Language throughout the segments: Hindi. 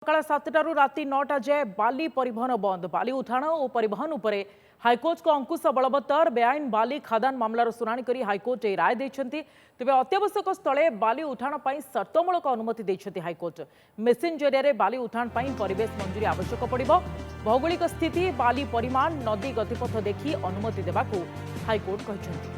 सकाळ 7टारू राति 9टा जाए बाली परिवहन बंद। बाली उठाण और परिवहन उपरे हाइकोर्ट को अंकुश बलवत्तर बेआईन बाली खादान मामलार शुणाणी करी हाइकोर्ट ए राय देछंती। तेबे अत्यावश्यक स्थले बाली उठाण पई शर्तमूलक अनुमति देछंती हाइकोर्ट। मेसिन जरिया बाली उठाण पई परिवेश मंजूरी आवश्यक पड़िबो। भौगोलिक स्थिति बाली परिमाण नदी गतिपथ देखि अनुमति देबाकू हाइकोर्ट कहिसंती।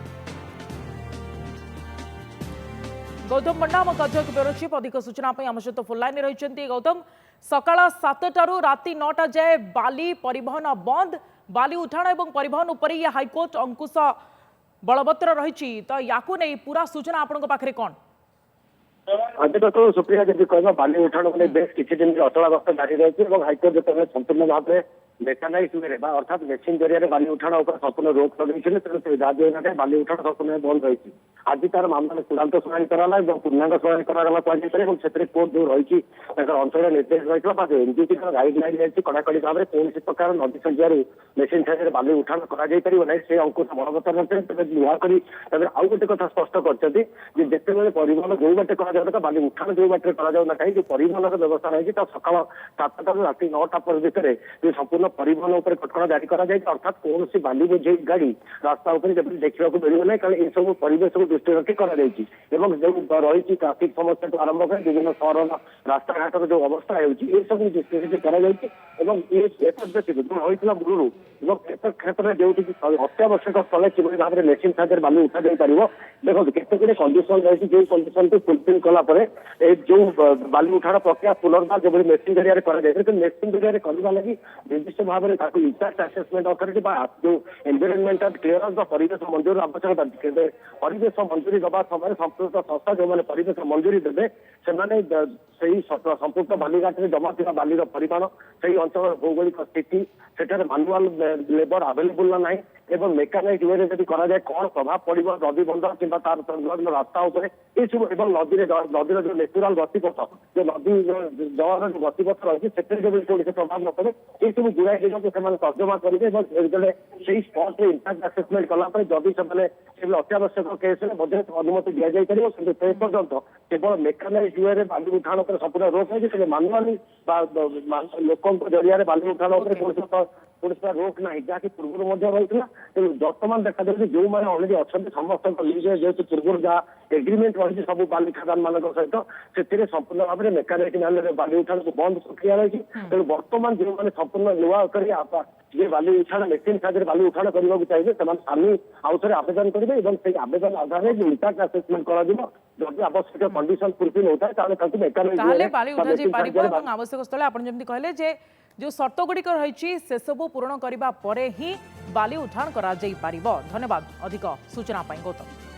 गौतम पंडा आम कटक ब्यूरो चीफ अधिक सूचना आम सहित फोन लाइन रही। गौतम, सकाळ 7टारू राति 9टा जाए बाली परिवहन बंद। बाली उठाण और परिवहन उपर ये हाइकोर्ट अंकुश बलवत्तर रही, तो या पूरा सूचना आपण पाखे कौन? तो सुप्रिया जब कह बाली उठाण को बेस किसी दिन अचलावस्था जारी रही है। हाइकोर्ट जो संपूर्ण भाव में मेकानाइज वे अर्थात मेसीन जरिया बाली उठाण संपूर्ण रोक लगे तेणु राज्य बाली उठाण संपूर्ण बंद रही। आज तार मामला चूड़ांत शुणी कराला पूर्णांग शुणी कराला कहते कोर्ट जो रही अंचल निर्देश रही एनजीटी गाइडलाइन रही कड़ाकड़ी भाव में कौन प्रकार नदी संज्ञार मेसीन साइज बाली उठाण कर से अंकुश बलवत्तर नए नुआकरी आउ गोटे कथा स्पष्ट करते जिते परिवहन जो बाटे कर बाली उठाण जो बाटे कर कहीं परिवहन व्यवस्था रही सकाल 7टा राति 9टा भितर संपूर्ण परिवहन उपर कटकणा जारी कर अर्थात कौन बाली बोझे गाड़ी रास्ता देखा मिले ना कारण सब परिवेश को दृष्टि रखी रही ट्राफिक समस्या तो आरंभ कर विभिन्न सहर रास्ता घाट जो अवस्था सब दृष्टि जो मूलू क्षेत्र में जो अत्यावश्यक स्थल किभली भाव में मेसीन साइज बाली उठा जापर देखो केते कंडीशन रही जो कंडीशन को फुलफिल कलापर जो बाली उठाण प्रक्रिया पुनर्बार जो मेसीन जरिए मेसीन जरिए करने लगी निर्दिष्ट भाव में इम्पैक्ट असेसमेंट अथॉरिटी जो एनवायरनमेंटल क्लियरेंस परिवेश मंजूरी आवश्यकता परिवेश मंजूरी दबा समय संपुक्त संस्था जो मैंने परिवेश मंजूरी देते संपुक्त बालीघाट में जमा थी बाली परिमाण से अंचल भौगोलिक स्थिति से मानुआल लेबर आवेलेबल ना ना एवं मेकानाइज वे जब कराए कौन प्रभाव पड़ो नदी बंध कि तार संलग्न रास्ता उपर ये सब नदी जो नेचुराल गतिपथ जो नदी जवार जो गतिपथ रही है कौन प्रभाव न पड़े ये सब गुड़ाई जिला से तर्जमा करेंगे से स्पट में इम्पैक्ट असेसमेंट कलापर जदि से अत्यावश्यक केस अनुमति दि जापर से पर्यटन केवल मेकानाइज वे बाली उठाण संपूर्ण रोक है मानुआली लोकों जरिया बाली उठाण कौन रोक ना जहाँकि पूर्व रही तेणु बर्तमान देखा जाए जो मैंने अलरेडी अच्छा समस्त जेहतु पूर्व जहाँ एग्रीमेंट रही सब बाली खादान मान सहित से संपूर्ण भाव में मेकानिक मान बाली उठाण को बंद प्रक्रिया रही तेणु बर्तमान जो मैंने संपूर्ण नुआ कर बाली उठाण मेसीन साइज बाली उठाण करने चाहिए सामने आउ थे आवेदन करेंगे आवेदन आधार में इम्पैक्ट असेसमेंट कर आवश्यक कंडीशन फुलफिल होता है आवश्यक स्थल आप कहले जो सर्त गुड़िक रही से सबू पूरण करने ही बाली उठाण करा जाई पारिबो। धन्यवाद अधिक सूचना गौतम।